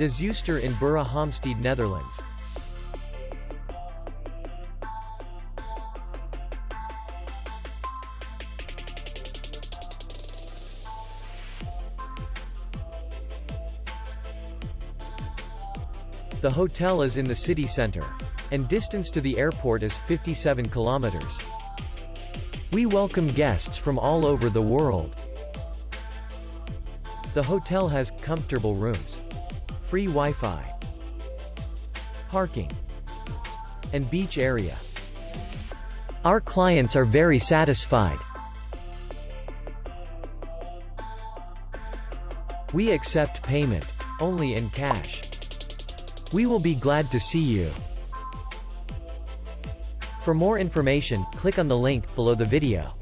ZeeuwSter in Burgh Haamstede, Netherlands. The hotel is in the city center, and distance to the airport is 57 kilometers. We welcome guests from all over the world. The hotel has comfortable rooms, free Wi-Fi, parking, and beach area. Our clients are very satisfied. We accept payment only in cash. We will be glad to see you. For more information, click on the link below the video.